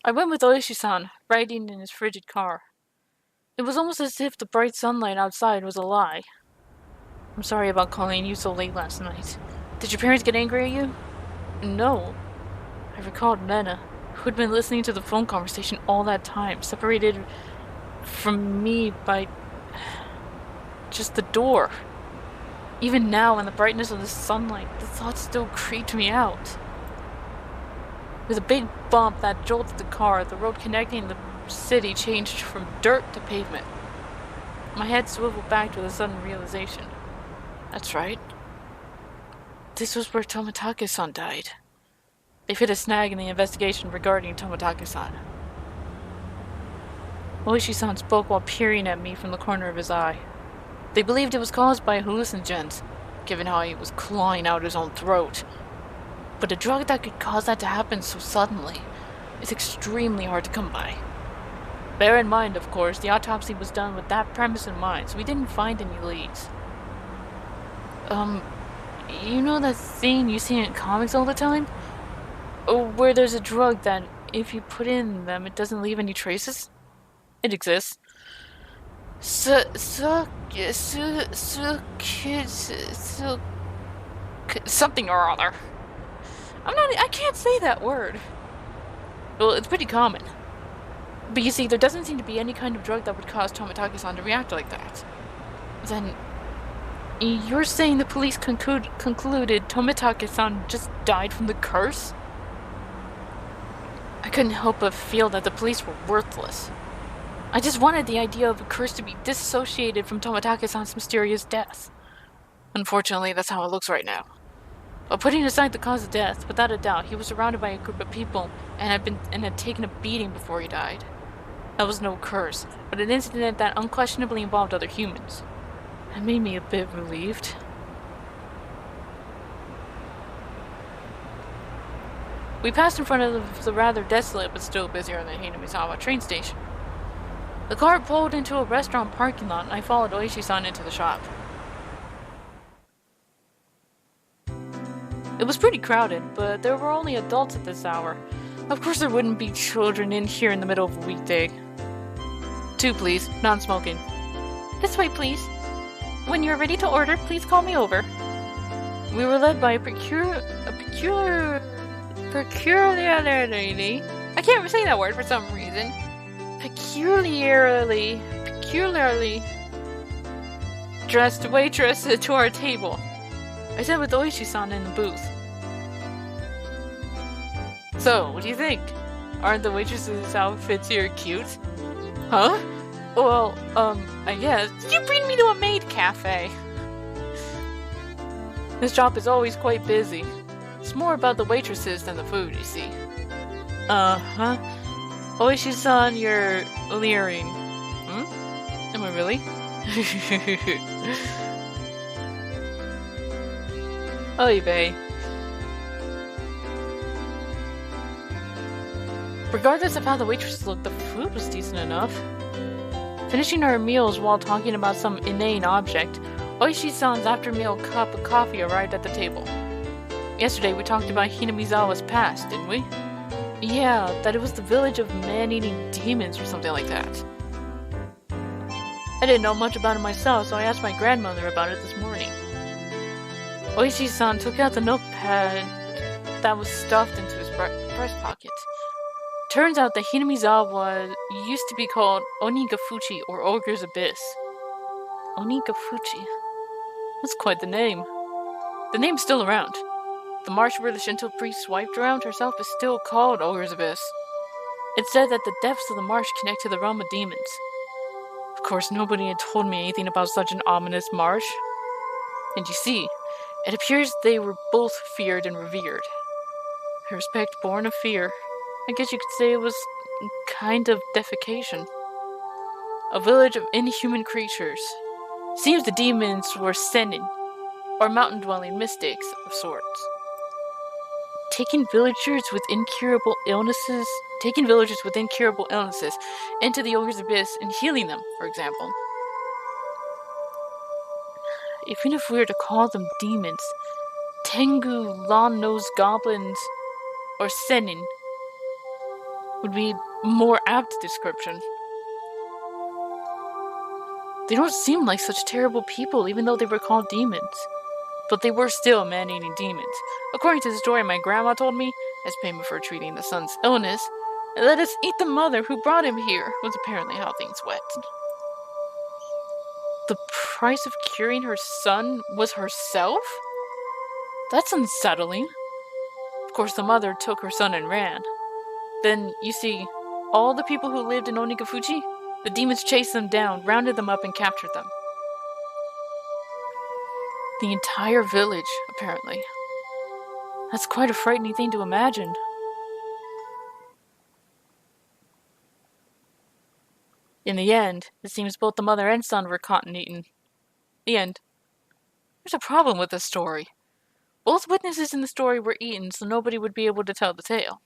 I went with Ooishi-san, riding in his frigid car. It was almost as if the bright sunlight outside was a lie. I'm sorry about calling you so late last night. Did your parents get angry at you? No. I recalled Nena, who had been listening to the phone conversation all that time, separated from me by just the door. Even now, in the brightness of the sunlight, the thought still creeped me out. With a big bump that jolted the car, the road connecting the city changed from dirt to pavement. My head swiveled back with a sudden realization. That's right. This was where Tomitake-san died. They've hit a snag in the investigation regarding Tomitake-san. Ooishi-san spoke while peering at me from the corner of his eye. They believed it was caused by hallucinogens, given how he was clawing out his own throat. But a drug that could cause that to happen so suddenly is extremely hard to come by. Bear in mind, of course, the autopsy was done with that premise in mind, so we didn't find any leads. You know that thing you see in comics all the time? Where there's a drug that, if you put in them, it doesn't leave any traces? It exists. Something or other. I can't say that word. Well, it's pretty common. But you see, there doesn't seem to be any kind of drug that would cause Tomitake-san to react like that. Then, you're saying the police concluded Tomitake-san just died from the curse? I couldn't help but feel that the police were worthless. I just wanted the idea of a curse to be disassociated from Tomitake-san's mysterious death. Unfortunately, that's how it looks right now. But putting aside the cause of death, without a doubt, he was surrounded by a group of people and had taken a beating before he died. That was no curse, but an incident that unquestionably involved other humans. That made me a bit relieved. We passed in front of the rather desolate but still busier than Hinamizawa train station. The car pulled into a restaurant parking lot and I followed Ooishi-san into the shop. It was pretty crowded, but there were only adults at this hour. Of course there wouldn't be children in here in the middle of a weekday. 2, please. Non-smoking. This way, please. When you're ready to order, please call me over. We were led by a peculiar lady. I can't say that word for some reason. Peculiarly dressed waitress to our table. I sat with Ooishi-san in the booth. So, what do you think? Aren't the waitresses' outfits here cute? Huh? Well, I guess. You bring me to a maid cafe. This shop is always quite busy. It's more about the waitresses than the food, you see. Uh-huh. Ooishi-san, you're leering. Hmm? Am I really? Oy vey. Regardless of how the waitresses looked, the food was decent enough. Finishing our meals while talking about some inane object, Ooishi-san's after-meal cup of coffee arrived at the table. Yesterday we talked about Hinamizawa's past, didn't we? Yeah, that it was the village of man-eating demons or something like that. I didn't know much about it myself, so I asked my grandmother about it this morning. Ooishi-san took out the notepad that was stuffed into his breast pocket. Turns out that Hinamizawa used to be called Onikakushi or Ogre's Abyss. Onikakushi? That's quite the name. The name's still around. The marsh where the Shinto priest swiped around herself is still called Ogre's Abyss. It's said that the depths of the marsh connect to the realm of demons. Of course, nobody had told me anything about such an ominous marsh. And you see, it appears they were both feared and revered. A respect born of fear. I guess you could say it was kind of defecation. A village of inhuman creatures. Seems the demons were sennin, or mountain-dwelling mystics of sorts. Taking villagers with incurable illnesses into the Ogre's Abyss and healing them, for example. Even if we were to call them demons, Tengu, long-nosed goblins, or sennin, would be more apt description. They don't seem like such terrible people, even though they were called demons. But they were still man-eating demons. According to the story my grandma told me, as payment for treating the son's illness, and let us eat the mother who brought him here, was apparently how things went. The price of curing her son was herself? That's unsettling. Of course, the mother took her son and ran. Then, you see, all the people who lived in Onikakushi, the demons chased them down, rounded them up, and captured them. The entire village, apparently. That's quite a frightening thing to imagine. In the end, it seems both the mother and son were caught and eaten. The end. There's a problem with this story. Both witnesses in the story were eaten, so nobody would be able to tell the tale.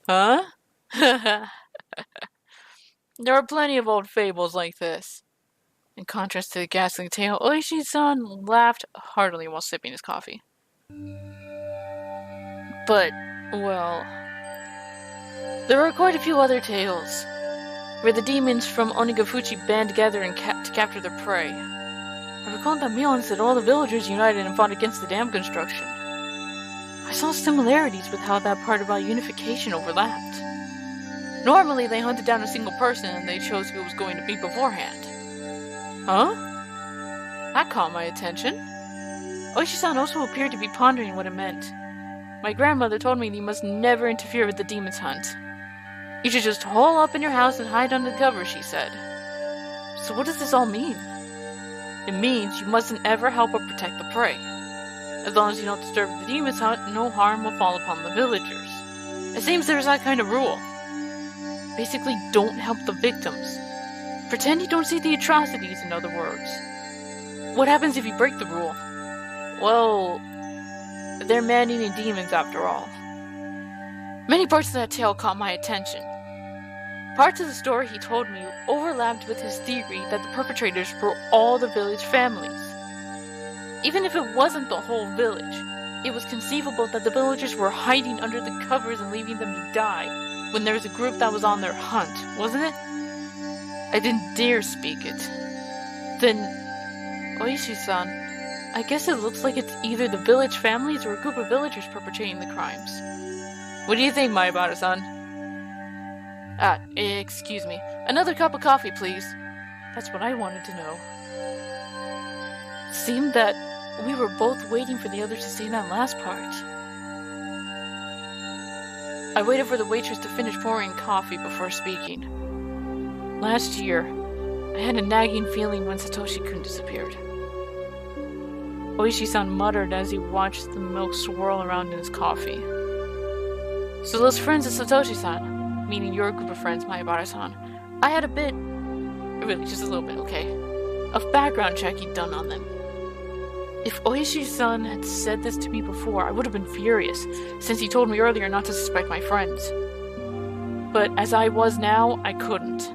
Huh? There are plenty of old fables like this. In contrast to the ghastly tale, Ooishi-san laughed heartily while sipping his coffee. But, well, there are quite a few other tales, where the demons from Onikakushi band together and to capture their prey. I recall that Mion said all the villagers united and fought against the dam construction. I saw similarities with how that part about unification overlapped. Normally, they hunted down a single person and they chose who it was going to be beforehand. Huh? That caught my attention. Ooishi-san also appeared to be pondering what it meant. My grandmother told me you must never interfere with the demon's hunt. You should just hole up in your house and hide under the cover, she said. So what does this all mean? It means you mustn't ever help or protect the prey. As long as you don't disturb the demon's hunt, no harm will fall upon the villagers. It seems there's that kind of rule. Basically, don't help the victims. Pretend you don't see the atrocities, in other words. What happens if you break the rule? Well, they're man-eating demons after all. Many parts of that tale caught my attention. Parts of the story he told me overlapped with his theory that the perpetrators were all the village families. Even if it wasn't the whole village, it was conceivable that the villagers were hiding under the covers and leaving them to die when there was a group that was on their hunt, wasn't it? I didn't dare speak it. Then, Ooishi-san, I guess it looks like it's either the village families or a group of villagers perpetrating the crimes. What do you think, Mayabara-san? Excuse me. Another cup of coffee, please. That's what I wanted to know. It seemed that we were both waiting for the others to say that last part. I waited for the waitress to finish pouring coffee before speaking. Last year, I had a nagging feeling when Satoshi-kun disappeared. Ooishi-san muttered as he watched the milk swirl around in his coffee. So those friends of Satoshi-san, meaning your group of friends, Mayabara-san, I had a bit, really just a little bit, okay, of background checking done on them. If Ooishi-san had said this to me before, I would have been furious, since he told me earlier not to suspect my friends. But as I was now, I couldn't.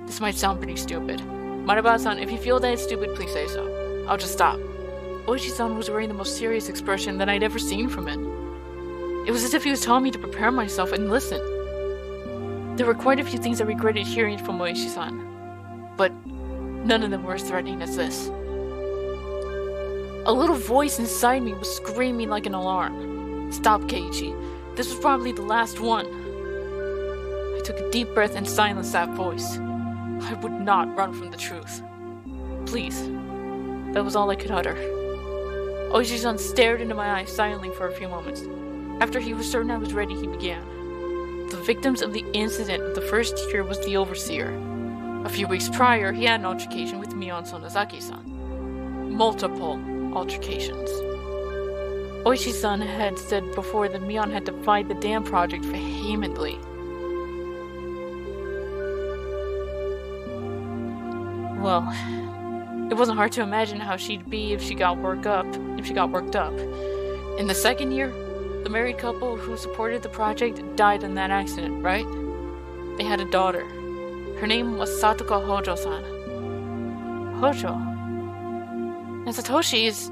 This might sound pretty stupid. Mayabara-san, if you feel that it's stupid, please say so. I'll just stop. Ooishi-san was wearing the most serious expression that I'd ever seen from him. It was as if he was telling me to prepare myself and listen. There were quite a few things I regretted hearing from Ooishi-san, but none of them were as threatening as this. A little voice inside me was screaming like an alarm. Stop, Keiichi. This was probably the last one. I took a deep breath and silenced that voice. I would not run from the truth. Please. That was all I could utter. Ooishi-san stared into my eyes silently for a few moments. After he was certain I was ready, he began. The victims of the incident of the first year was the overseer. A few weeks prior, he had an altercation with Mion Sonozaki-san. Multiple altercations. Ooishi-san had said before that Mion had defied the dam project vehemently. Well, it wasn't hard to imagine how she'd be if she got worked up. In the second year, the married couple who supported the project died in that accident, right? They had a daughter. Her name was Satoko Hojo-san. Hojo? And Satoshi is...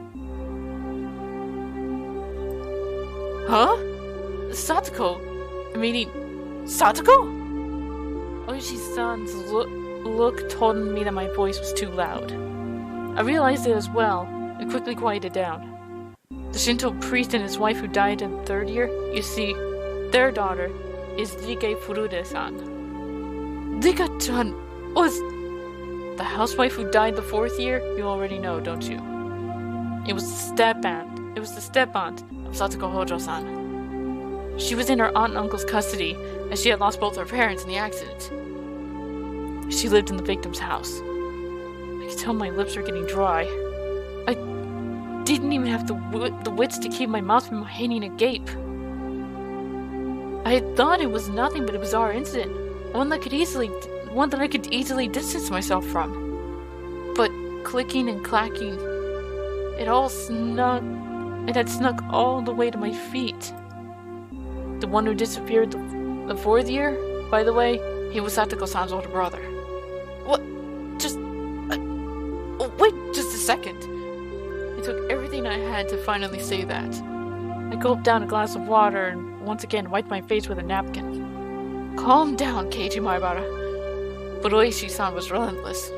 Huh? Satoko? Meaning, Satoko? Ooishi-san's look told me that my voice was too loud. I realized it as well, and quickly quieted down. The Shinto priest and his wife who died in third year, you see, their daughter is Rike Furude-san. Rika-chan was the housewife who died the fourth year. You already know, don't you? It was the step-aunt of Satoko Hojo-san. She was in her aunt and uncle's custody, as she had lost both her parents in the accident. She lived in the victim's house. I could tell my lips were getting dry. I didn't even have the wits to keep my mouth from hanging agape. I had thought it was nothing but a bizarre incident, one that I could easily distance myself from. But clicking and clacking, it had snuck all the way to my feet. The one who disappeared the fourth year, by the way, he was Satoko-san's older brother. What? Wait just a second. It took everything I had to finally say that. I gulped down a glass of water and once again wiped my face with a napkin. Calm down, Keiji Maibara. But Ooishi-san was relentless.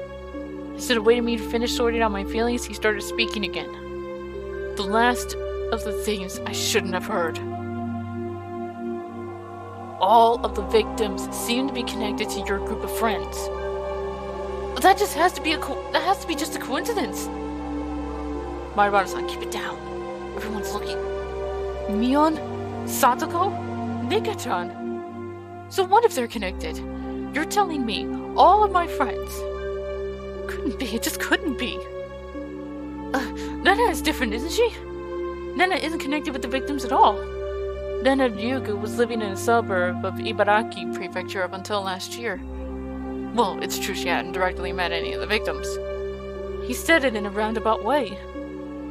Instead of waiting me to finish sorting out my feelings, he started speaking again. The last of the things I shouldn't have heard. All of the victims seem to be connected to your group of friends. That has to be just a coincidence. Maibara-san, keep it down. Everyone's looking. Mion? Satoko? Nika-chan? So what if they're connected? You're telling me all of my friends? Couldn't be, it just couldn't be. Nana is different, isn't she? Nana isn't connected with the victims at all. Nana Ryugu was living in a suburb of Ibaraki Prefecture up until last year. Well, it's true she hadn't directly met any of the victims. He said it in a roundabout way.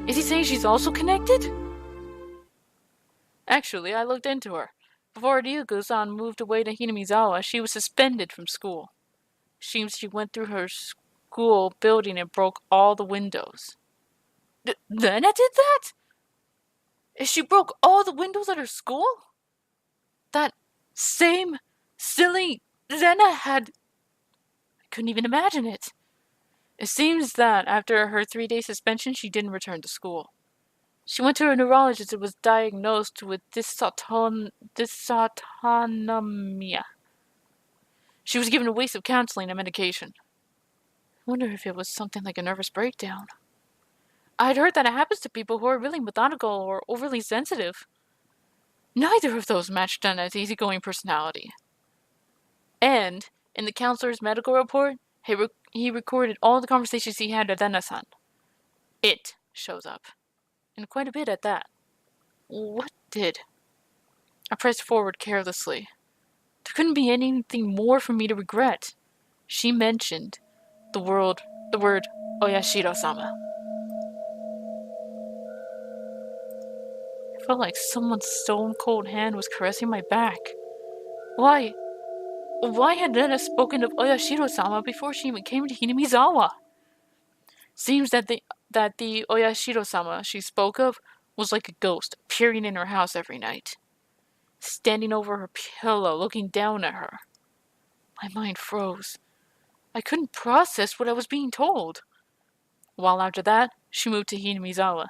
Is he saying she's also connected? Actually, I looked into her. Before Ryugu-san moved away to Hinamizawa, she was suspended from school. Seems she went through her school building and broke all the windows. Nana did that? She broke all the windows at her school? That same silly Zena had... I couldn't even imagine it. It seems that after her 3-day suspension, she didn't return to school. She went to a neurologist and was diagnosed with dysautonomia. She was given a week of counseling and medication. I wonder if it was something like a nervous breakdown. I'd heard that it happens to people who are really methodical or overly sensitive. Neither of those matched Nana's easygoing personality. And, in the counselor's medical report, he recorded all the conversations he had with Nana-san. It shows up. And quite a bit at that. What did? I pressed forward carelessly. There couldn't be anything more for me to regret. She mentioned the word Oyashiro-sama. I felt like someone's stone-cold hand was caressing my back. Why had Nana spoken of Oyashiro-sama before she even came to Hinamizawa? Seems that the Oyashiro-sama she spoke of was like a ghost appearing in her house every night, standing over her pillow, looking down at her. My mind froze. I couldn't process what I was being told. A while after that, she moved to Hinamizawa.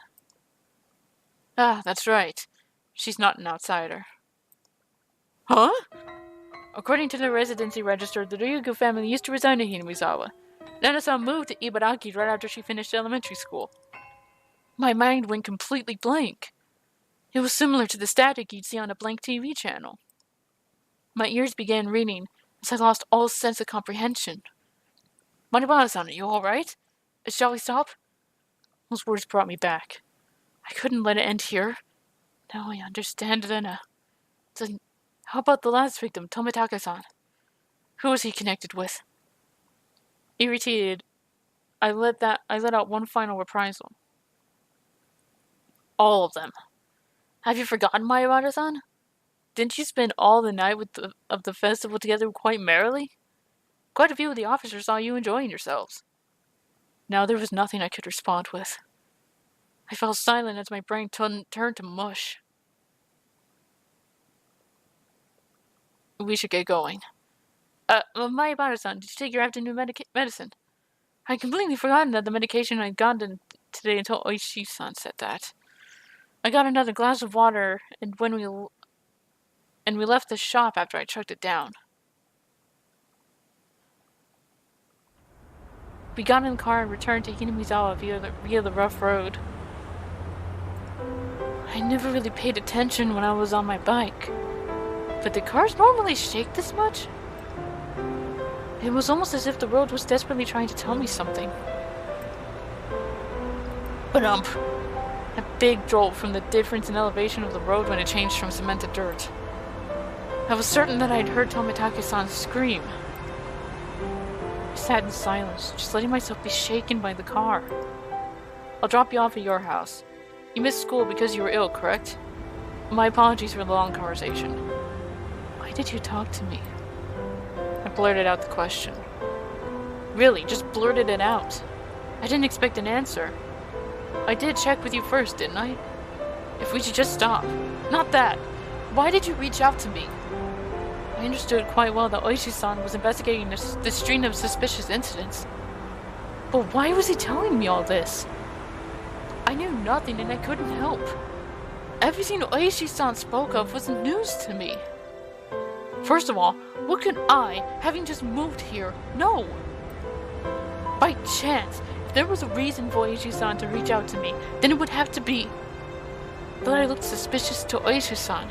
Ah, that's right. She's not an outsider. Huh? According to the residency register, the Ryugu family used to reside in Hinamizawa. Nana-san moved to Ibaraki right after she finished elementary school. My mind went completely blank. It was similar to the static you'd see on a blank TV channel. My ears began ringing as I lost all sense of comprehension. Maibara-san, are you alright? Shall we stop? Those words brought me back. I couldn't let it end here. Now I understand Rena. Then, how about the last victim, Tomitake-san? Who was he connected with? Irritated, I let out one final reprisal. All of them. Have you forgotten, Maibara-san? Didn't you spend all the night of the festival together quite merrily? Quite a few of the officers saw you enjoying yourselves. Now there was nothing I could respond with. I fell silent as my brain turned to mush. We should get going. Mayabara-san, did you take your afternoon medicine? I'd completely forgotten that the medication I'd gotten today until Ooishi-san said that. I got another glass of water, and we left the shop after I chugged it down. We got in the car and returned to Hinamizawa via the rough road. I never really paid attention when I was on my bike. But did cars normally shake this much? It was almost as if the road was desperately trying to tell me something. But a big jolt from the difference in elevation of the road when it changed from cement to dirt. I was certain that I'd heard Tomitake-san scream. I sat in silence, just letting myself be shaken by the car. I'll drop you off at your house. You missed school because you were ill, correct? My apologies for the long conversation. Why did you talk to me? I blurted out the question. Really, just blurted it out. I didn't expect an answer. I did check with you first, didn't I? If we should just stop. Not that. Why did you reach out to me? I understood quite well that Ooishi-san was investigating the string of suspicious incidents. But why was he telling me all this? I knew nothing and I couldn't help. Everything Ooishi-san spoke of was news to me. First of all, what could I, having just moved here, know? By chance, if there was a reason for Ooishi-san to reach out to me, then it would have to be that I looked suspicious to Ooishi-san,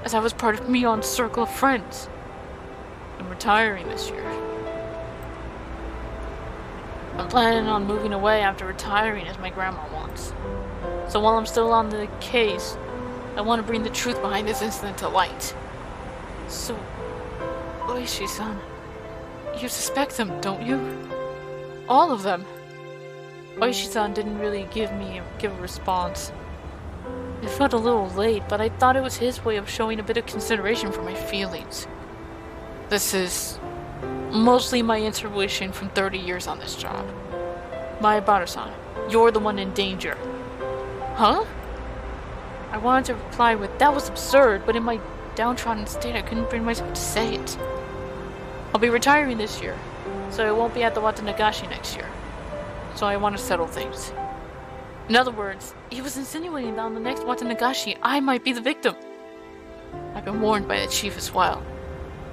as I was part of Mion's circle of friends. I'm retiring this year. I'm planning on moving away after retiring as my grandma wants. So while I'm still on the case, I want to bring the truth behind this incident to light. So, Ooishi-san, you suspect them, don't you? All of them. Ooishi-san didn't really give a response. It felt a little late, but I thought it was his way of showing a bit of consideration for my feelings. This is mostly my intuition from 30 years on this job. Mayabara-san, you're the one in danger. Huh? I wanted to reply with, that was absurd, but in my downtrodden state I couldn't bring myself to say it. I'll be retiring this year, so I won't be at the Watanagashi next year. So I want to settle things. In other words, he was insinuating that on the next Watanagashi I might be the victim. I've been warned by the chief as well.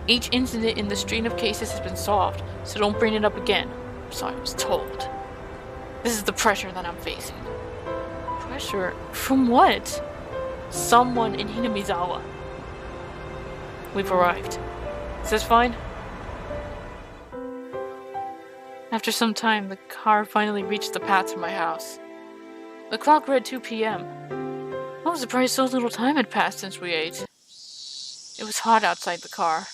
Each incident in the string of cases has been solved, so don't bring it up again. So I was told. This is the pressure that I'm facing. Pressure? From what? Someone in Hinamizawa. We've arrived. Is this fine? After some time, the car finally reached the path to my house. The clock read 2 p.m. I was surprised so little time had passed since we ate. It was hot outside the car.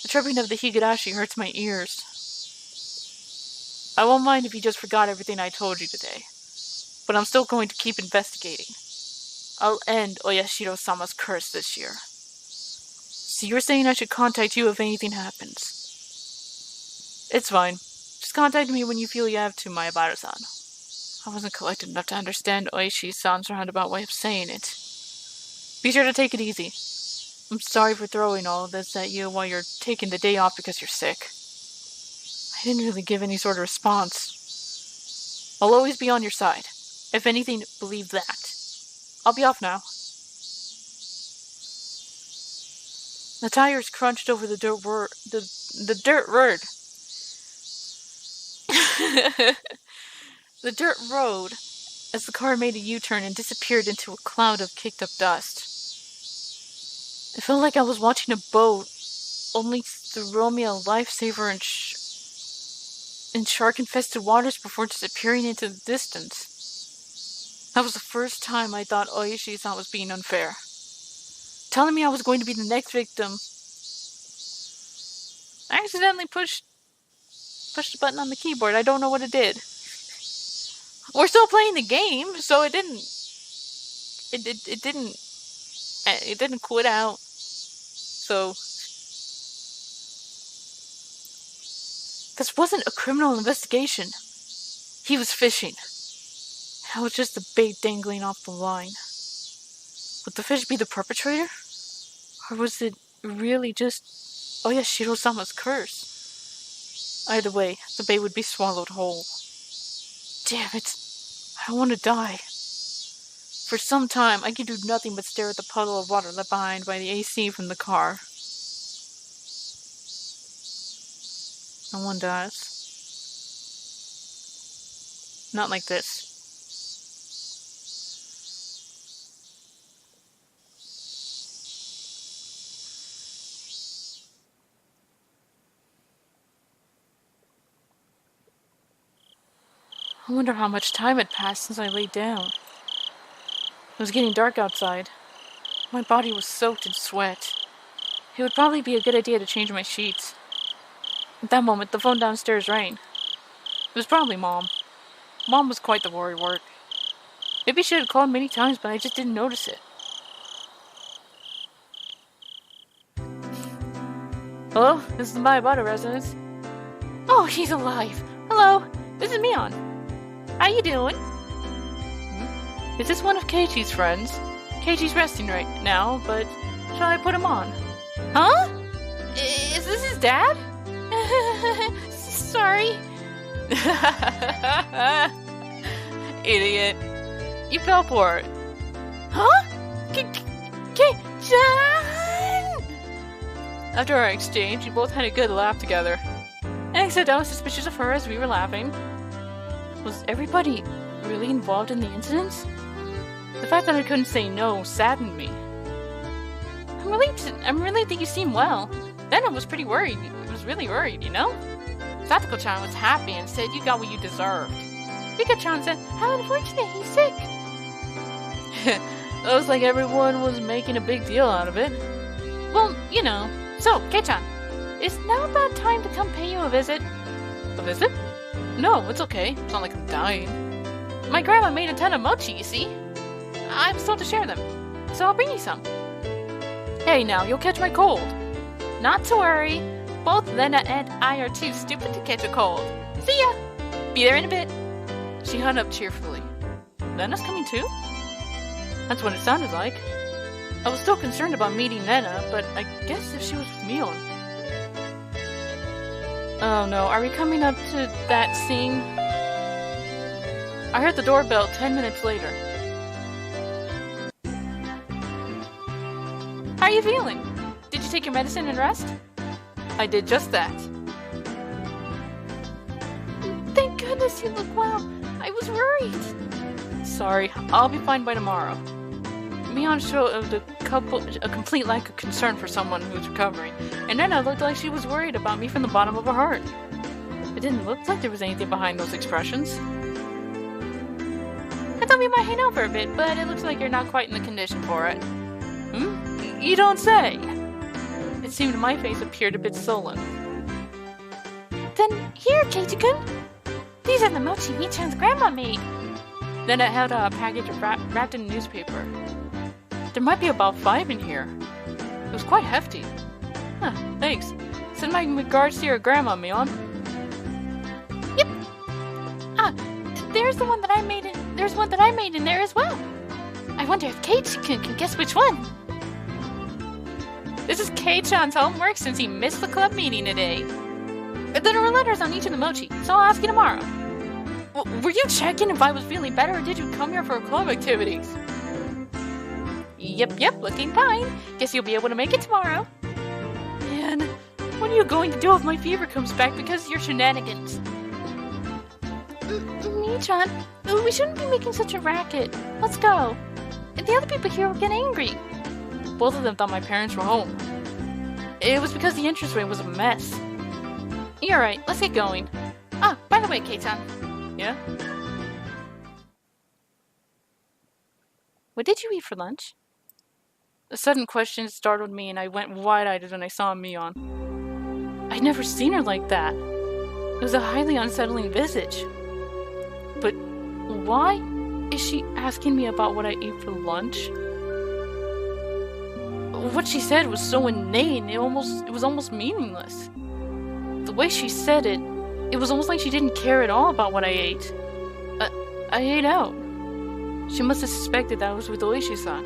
The chirping of the Higurashi hurts my ears. I won't mind if you just forgot everything I told you today. But I'm still going to keep investigating. I'll end Oyashiro-sama's curse this year. So you're saying I should contact you if anything happens? It's fine. Just contact me when you feel you have to, Mayabara-san. I wasn't collected enough to understand Ooishi-san's roundabout way of saying it. Be sure to take it easy. I'm sorry for throwing all of this at you while you're taking the day off because you're sick. I didn't really give any sort of response. I'll always be on your side. If anything, believe that. I'll be off now. The tires crunched over the dirt road. The dirt road as the car made a U-turn and disappeared into a cloud of kicked-up dust. It felt like I was watching a boat, only throw me a lifesaver in shark-infested waters before disappearing into the distance. That was the first time I thought Ooishi-san was being unfair. Telling me I was going to be the next victim. I accidentally pushed the button on the keyboard. I don't know what it did. We're still playing the game, so it didn't quit out. So this wasn't a criminal investigation. He was fishing. I was just a bait dangling off the line. Would the fish be the perpetrator? Or was it really just Oyashiro-sama's curse. Either way, the bay would be swallowed whole. Damn it. I want to die. For some time, I could do nothing but stare at the puddle of water left behind by the AC from the car. No one dies. Not like this. I wonder how much time had passed since I laid down. It was getting dark outside. My body was soaked in sweat. It would probably be a good idea to change my sheets. At that moment, the phone downstairs rang. It was probably Mom. Mom was quite the worrywart. Maybe she had called many times, but I just didn't notice it. Hello? This is the Mayabata residence. Oh, he's alive. Hello, this is Mion. How you doing? Is this one of Keiichi's friends? Keiichi's resting right now, but shall I put him on? Huh? Is this his dad? Sorry. Idiot. You fell for it. Huh? Kei-chan! After our exchange, we both had a good laugh together. Except I was suspicious of her as we were laughing. Was everybody really involved in the incidents? The fact that I couldn't say no saddened me. I'm relieved that you seem well. Then I was pretty worried. I was really worried, you know? Satoko-chan was happy and said you got what you deserved. Rika-chan said, how unfortunate, he's sick. Looks like everyone was making a big deal out of it. Well, you know. So, Kei-chan, is now a bad time to come pay you a visit? A visit? No, it's okay. It's not like I'm dying. My grandma made a ton of mochi, you see? I'm still to share them, so I'll bring you some. Hey now, you'll catch my cold. Not to worry. Both Lena and I are too stupid to catch a cold. See ya! Be there in a bit. She hung up cheerfully. Lena's coming too? That's what it sounded like. I was still concerned about meeting Lena, but I guess if she was with Mion. Oh no, are we coming up to that scene? I heard the doorbell 10 minutes later. How are you feeling? Did you take your medicine and rest? I did just that. Thank goodness you look well. I was worried. Sorry, I'll be fine by tomorrow. Mion showed a complete lack of concern for someone who was recovering, and Nena looked like she was worried about me from the bottom of her heart. It didn't look like there was anything behind those expressions. I thought we might hang out for a bit, but it looks like you're not quite in the condition for it. You don't say. It seemed my face appeared a bit sullen. Then here, Keiichi-kun. These are the mochi Mi-chan's grandma made. Then it held a package wrapped in newspaper. There might be about 5 in here. It was quite hefty. Huh, thanks. Send my regards to your grandma, Mion. Yep. There's one that I made in there as well. I wonder if Keiichi-kun can guess which one. This is Kei-chan's homework since he missed the club meeting today. There are letters on each of the mochi, so I'll ask you tomorrow. Were you checking if I was feeling better, or did you come here for club activities? Yep, looking fine. Guess you'll be able to make it tomorrow. Man, what are you going to do if my fever comes back because of your shenanigans? Mi-chan, we shouldn't be making such a racket. Let's go. The other people here will get angry. Both of them thought my parents were home. It was because the entrance way was a mess. You're right, let's get going. By the way, Kei-chan. Yeah? What did you eat for lunch? A sudden question startled me and I went wide-eyed when I saw Mion. I'd never seen her like that. It was a highly unsettling visage. But why is she asking me about what I ate for lunch? What she said was so inane, it was almost meaningless. The way she said it, it was almost like she didn't care at all about what I ate. I ate out. She must have suspected that I was with Ooishi-san.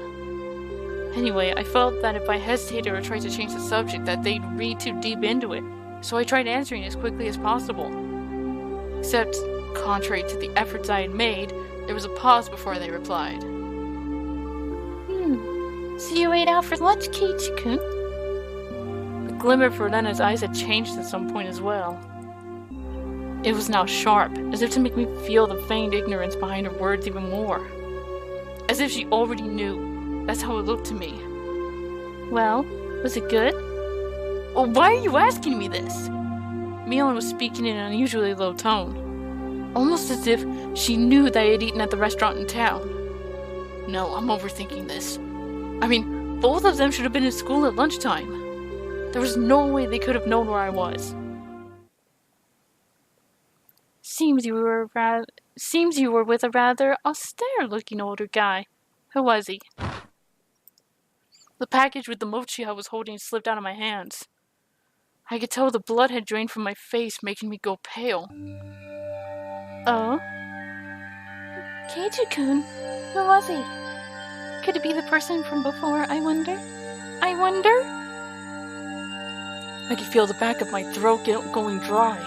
Anyway, I felt that if I hesitated or tried to change the subject, that they'd read too deep into it, so I tried answering as quickly as possible. Except, contrary to the efforts I had made, there was a pause before they replied. So you ate out for lunch, Keiichi-kun? The glimmer for Lena's eyes had changed at some point as well. It was now sharp, as if to make me feel the feigned ignorance behind her words even more. As if she already knew. That's how it looked to me. Well, was it good? Well, why are you asking me this? Mion was speaking in an unusually low tone, almost as if she knew that I had eaten at the restaurant in town. No, I'm overthinking this. I mean, both of them should have been in school at lunchtime. There was no way they could have known where I was. Seems you were with a rather austere-looking older guy. Who was he? The package with the mochi I was holding slipped out of my hands. I could tell the blood had drained from my face, making me go pale. Oh? Keiichi-kun, who was he? Could it be the person from before, I wonder? I could feel the back of my throat going dry.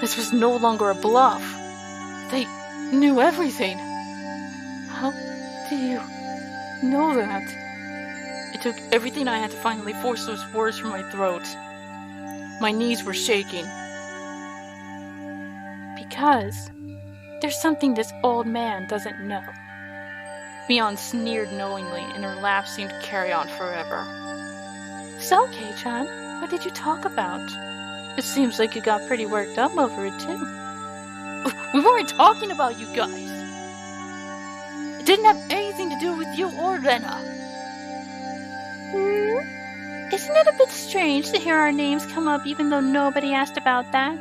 This was no longer a bluff. They knew everything. How do you know that? It took everything I had to finally force those words from my throat. My knees were shaking. Because there's something this old man doesn't know. Mion sneered knowingly, and her laugh seemed to carry on forever. So, Kei-chan, what did you talk about? It seems like you got pretty worked up over it, too. We weren't talking about you guys. It didn't have anything to do with you or Rena. Isn't it a bit strange to hear our names come up even though nobody asked about that?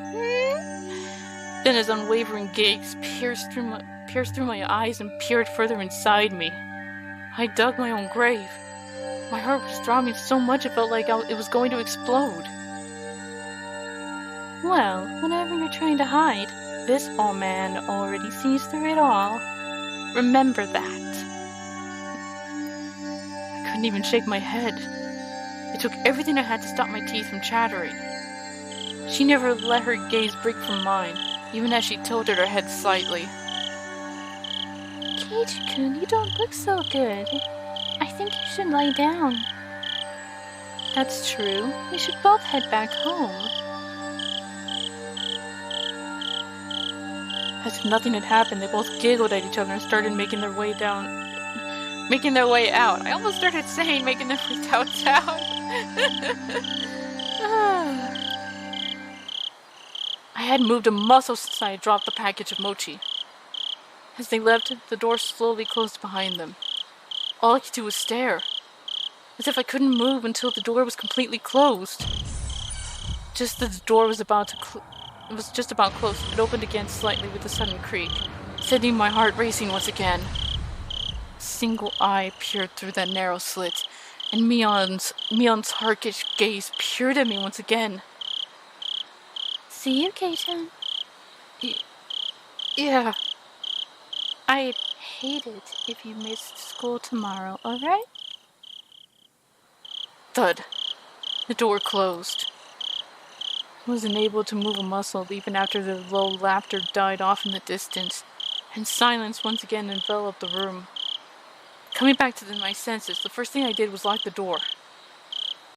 Then his unwavering gaze pierced through my eyes and peered further inside me. I dug my own grave. My heart was throbbing so much it felt like it was going to explode. Well, whatever you're trying to hide, this old man already sees through it all. Remember that. I couldn't even shake my head. It took everything I had to stop my teeth from chattering. She never let her gaze break from mine, even as she tilted her head slightly. Keiichi-kun, you don't look so good. I think you should lie down. That's true. We should both head back home. As if nothing had happened, they both giggled at each other and started making their way out. I almost started saying making their way downtown. I hadn't moved a muscle since I had dropped the package of mochi. As they left, the door slowly closed behind them. All I could do was stare, as if I couldn't move until the door was completely closed. Just as the door was about closed, it opened again slightly with a sudden creak, sending my heart racing once again. A single eye peered through that narrow slit, and Mion's harkish gaze peered at me once again. See you, Kei-chan? Yeah. I'd hate it if you missed school tomorrow, alright? Thud. The door closed. I wasn't able to move a muscle even after the low laughter died off in the distance, and silence once again enveloped the room. Coming back to my senses, the first thing I did was lock the door.